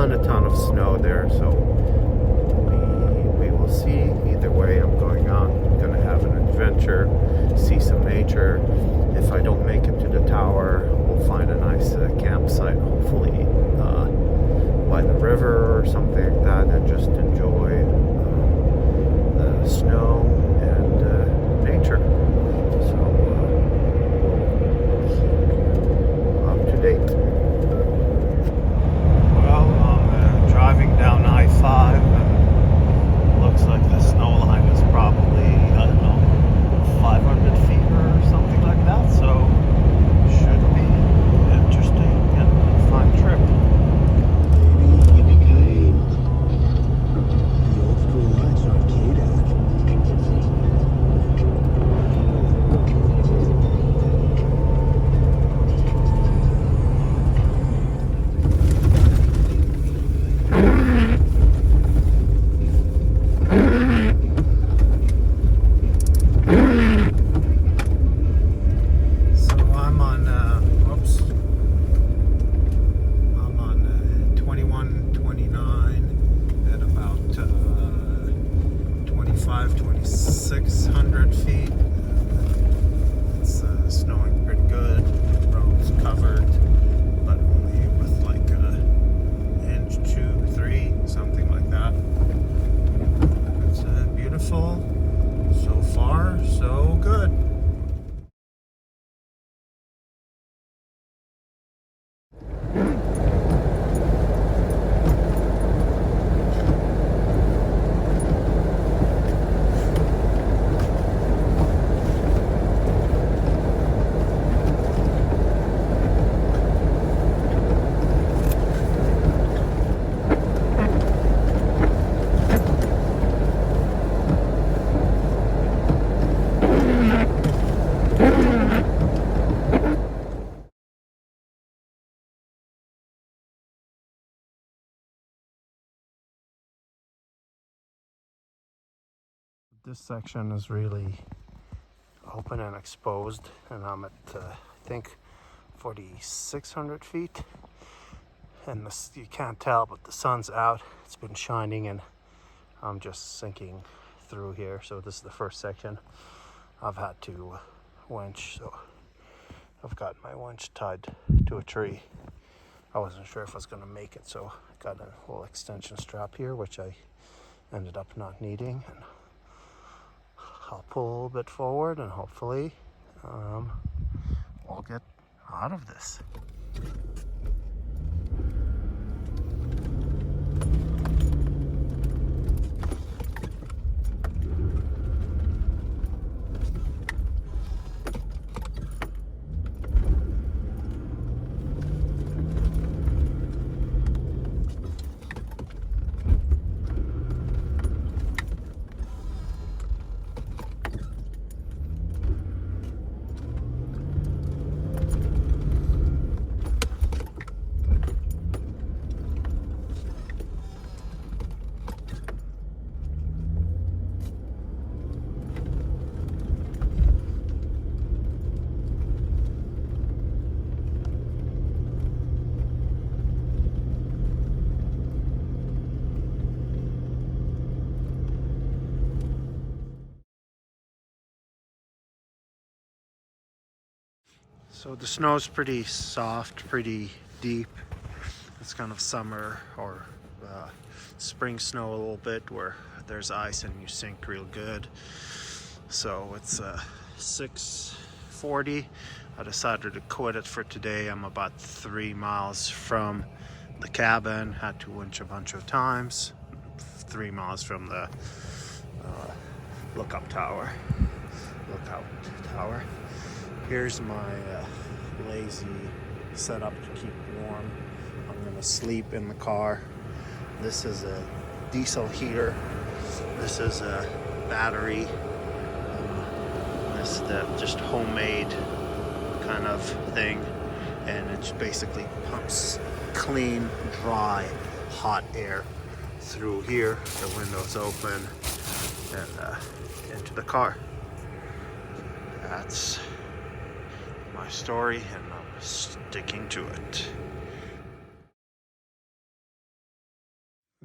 ton of snow there, so we will see. Either way, I'm going out. I'm gonna have an adventure, see some nature. If I don't make it to the tower, we'll find a nice campsite, hopefully by the river or something like that, and just enjoy the snow and nature. So up to date. Well, I'm driving down I-5, and looks like the snow line is probably, I don't know, 500 feet or something like that. So should be interesting and a fun trip. So far, so good. This section is really open and exposed, and I'm at I think 4,600 feet, and this, you can't tell, but the sun's out. It's been shining, and I'm just sinking through here. So this is the first section. I've had to winch, so I've got my winch tied to a tree. I wasn't sure if I was going to make it, so I got a little extension strap here, which I ended up not needing. And I'll pull a little bit forward, and hopefully we'll get out of this. So the snow's pretty soft, pretty deep. It's kind of summer or spring snow a little bit, where there's ice and you sink real good. So it's 6:40. I decided to quit it for today. I'm about 3 miles from the cabin. Had to winch a bunch of times. 3 miles from the lookout tower. Here's my lazy setup to keep warm. I'm gonna sleep in the car. This is a diesel heater. This is a battery. This is the just homemade kind of thing, and it basically pumps clean, dry, hot air through here. The window's open and into the car. That's my story, and I'm sticking to it.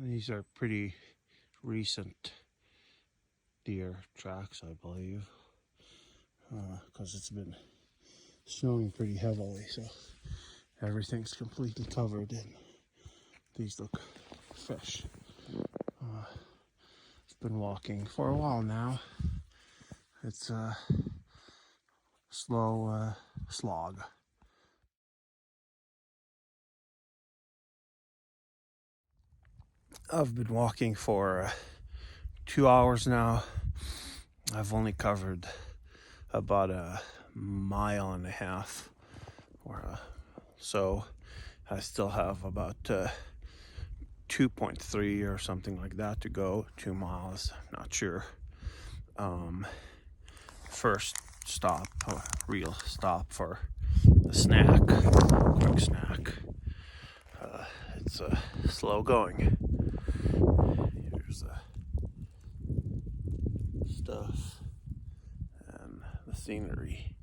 These are pretty recent deer tracks, I believe, because it's been snowing pretty heavily, so everything's completely covered and these look fresh. I've been walking for a while now. It's a slow slog. I've been walking for 2 hours now. I've only covered about a mile and a half or so. I still have about 2.3 or something like that to go. 2 miles, not sure. First stop, a real stop for a snack, quick snack. It's slow going. Here's the stuff and the scenery.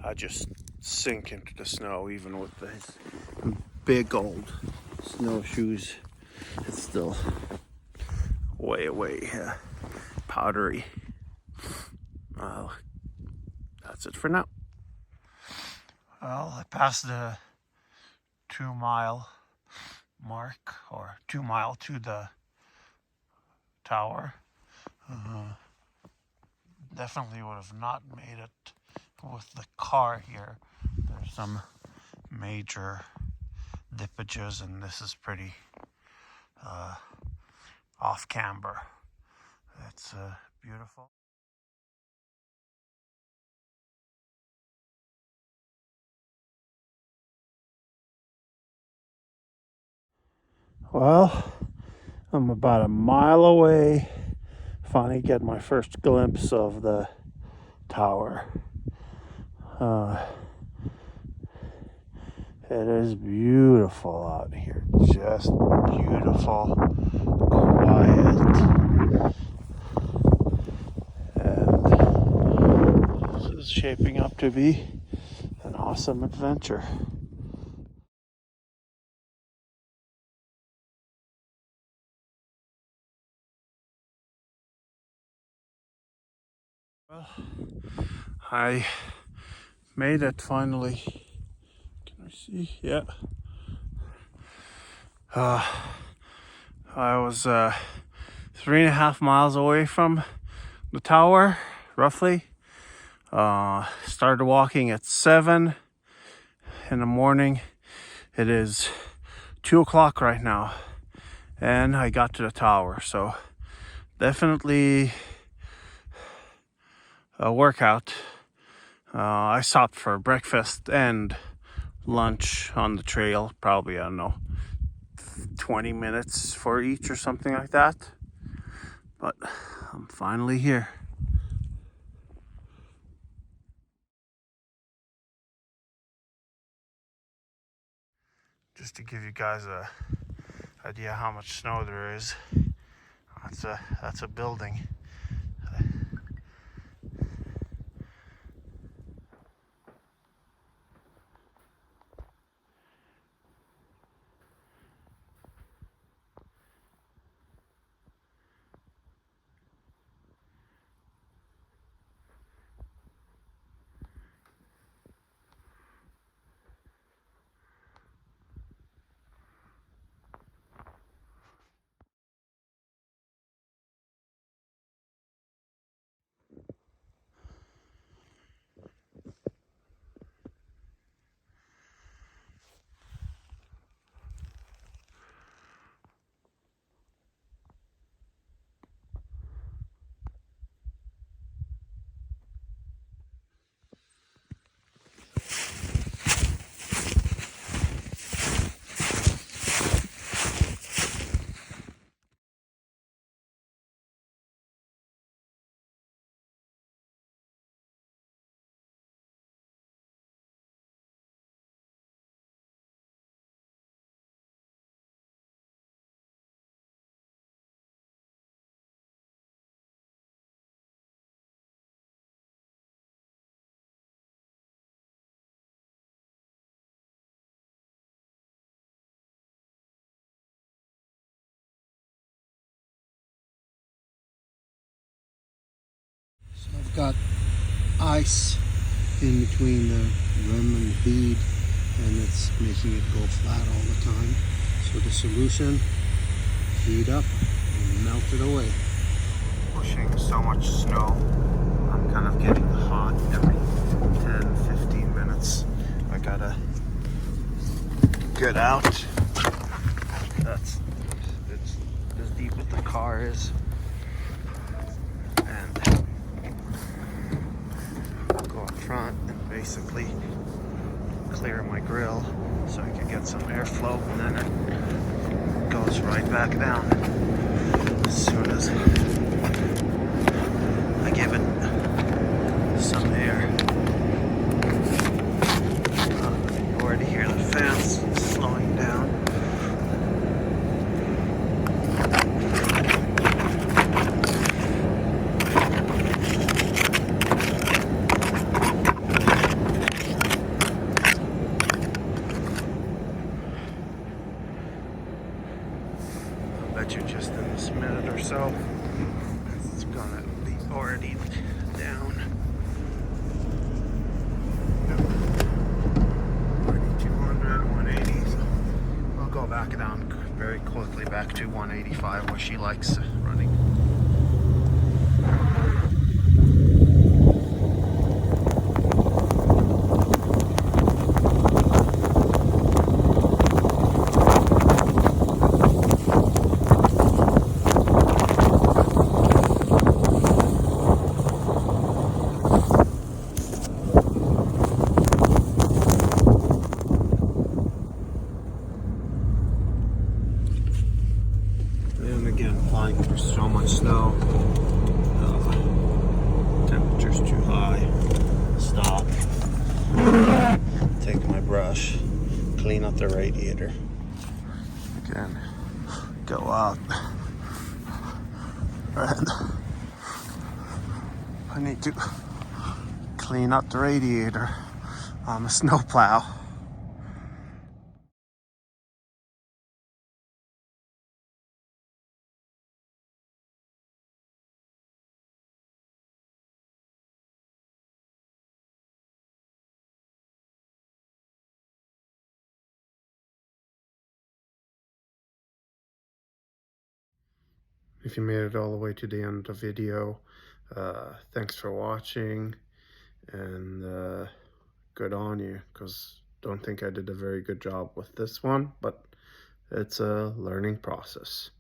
I just sink into the snow even with these big old snowshoes. It's still way powdery. That's it for now. Well, I passed the 2 mile mark, or 2 mile to the tower. Definitely would have not made it with the car here. There's some major dippages, and this is pretty off camber. It's beautiful. Well, I'm about a mile away. Finally get my first glimpse of the tower. It is beautiful out here. Just beautiful, quiet, and this is shaping up to be an awesome adventure. Well, I made it finally. Can I see? Yeah. I was 3.5 miles away from the tower, roughly. Started walking at 7 in the morning. It is 2 o'clock right now, and I got to the tower. So definitely a workout. I stopped for breakfast and lunch on the trail, probably, I don't know, 20 minutes for each or something like that. But I'm finally here. Just to give you guys a idea how much snow there is, that's a building. got ice in between the rim and the bead, and it's making it go flat all the time. So the solution, heat up and melt it away. Pushing so much snow, I'm kind of getting hot every 10-15 minutes. I gotta get out. It's as deep as the car is, and go up front and basically clear my grill so I can get some airflow, and then it goes right back down as soon as I give it some air. You already hear the fans slowing down. I bet you just in this minute or so, it's gonna be already down. Already 200, 180. So I'll go back down very quickly back to 185 where she likes running. And again, applying for so much snow. Temperature's too high. Stop. Take my brush, clean up the radiator. Again, go out. And I need to clean up the radiator on the snowplow. If you made it all the way to the end of the video, thanks for watching, and good on you, because don't think I did a very good job with this one, but it's a learning process.